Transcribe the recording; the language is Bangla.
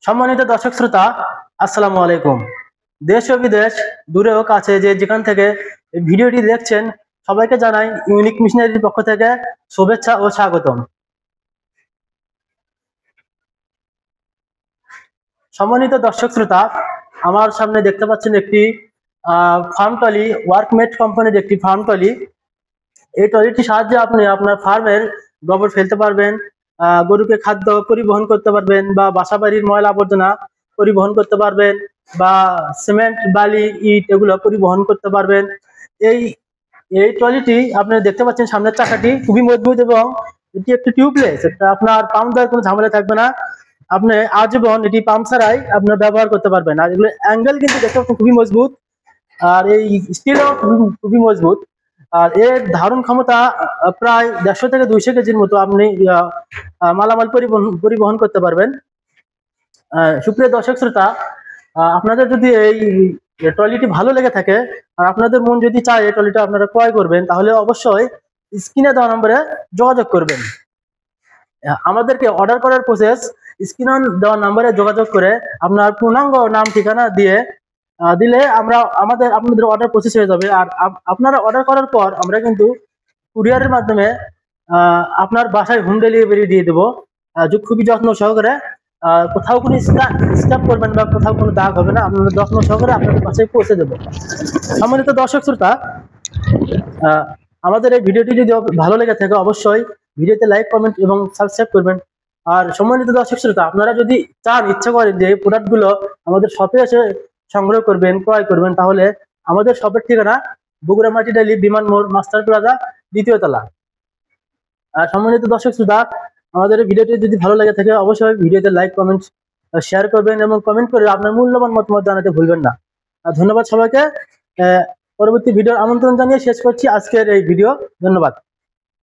সম্মানিত দর্শক শ্রোতা, আসসালামু আলাইকুম। দেশ ও বিদেশ, দূরে ও কাছে যে যেখান থেকে এই ভিডিওটি দেখছেন, সবাইকে জানাই ইউনিক মিশনারির পক্ষ থেকে শুভেচ্ছা ও স্বাগতম। সম্মানিত দর্শক শ্রোতা, আমার সামনে দেখতে পাচ্ছেন একটি ফার্ম ট্রলি, ওয়ার্কমেট কোম্পানির একটি ফার্ম ট্রলি। এই ট্রলিটির সাহায্যে আপনি আপনার ফার্মের গোবর ফেলতে পারবেন, গরুকে খাদ্য পরিবহন করতে পারবেন, বা বাসা বাড়ির ময়লা আবর্জনা পরিবহন করতে পারবেন, বা সিমেন্ট বালি ইট এগুলো পরিবহন করতে পারবেন। এই এই ট্রলিটি আপনি দেখতে পাচ্ছেন, সামনের চাকাটি খুবই মজবুত এবং এটি একটি টিউবলেস। এটা আপনার পাম্প দেওয়ার কোনো ঝামেলা থাকবে না। আপনি আজীবন এটি পাম্প ছাড়াই আপনার ব্যবহার করতে পারবেন। আর এগুলো অ্যাঙ্গেল কিন্তু দেখতে পাচ্ছেন খুবই মজবুত, আর এই স্টিলও খুবই মজবুত। আর এর ধারণ ক্ষমতা প্রায় 150 থেকে 200 কেজির মতো আপনি মালামাল পরিবহন করতে পারবেন। সুপ্রিয় দর্শক শ্রোতা, আপনাদের যদি এই ট্রলিটি ভালো লেগে থাকে আর আপনাদের মন যদি চায় এই ট্রলিটা আপনারা ক্রয় করবেন, তাহলে অবশ্যই স্ক্রিনে দেওয়া নম্বরে যোগাযোগ করবেন। আমাদেরকে অর্ডার করার প্রসেস, স্ক্রিনে দেওয়া নম্বরে যোগাযোগ করে আপনার পূর্ণাঙ্গ নাম ঠিকানা দিলে আপনাদের অর্ডার প্রসেস হয়ে যাবে। আর আপনারা অর্ডার করার পর আমরা কিন্তু কুরিয়ারের মাধ্যমে আপনার বাসায় হোম ডেলিভারি দিয়ে দেবো। খুবই যত্ন সহকারে, কোথাও কোনো স্টাফ করবেন বা কোথাও কোনো দাগ হবে না, আপনারা যত্ন সহকারে আপনাদের বাসায় পৌঁছে দেবো। সম্মানিত দর্শক শ্রোতা, আমাদের এই ভিডিওটি যদি ভালো লেগে থাকে অবশ্যই ভিডিওতে লাইক, কমেন্ট এবং সাবস্ক্রাইব করবেন। আর সম্মানিত দর্শক শ্রোতা, আপনারা যদি ইচ্ছা করেন যে এই প্রোডাক্টগুলো আমাদের শপে এসে সংগ্রহ করবেন, ক্রয় করবেন, তাহলে আমাদের শপের ঠিকানা বগুড়া মাটিডালি, বিমান মোড়, মাস্টার প্লাজা, 2য় তলা। আর সম্মানিত দর্শক শ্রোতা, আমাদের এই ভিডিওটি যদি ভালো লাগে থাকে অবশ্যই ভিডিওতে লাইক, কমেন্ট, শেয়ার করবেন এবং কমেন্ট করে আপনার মূল্যবান মতামত জানাতে ভুলবেন না। ধন্যবাদ সবাইকে। পরবর্তী ভিডিওর আমন্ত্রণ জানিয়ে শেষ করছি আজকের এই ভিডিও। ধন্যবাদ।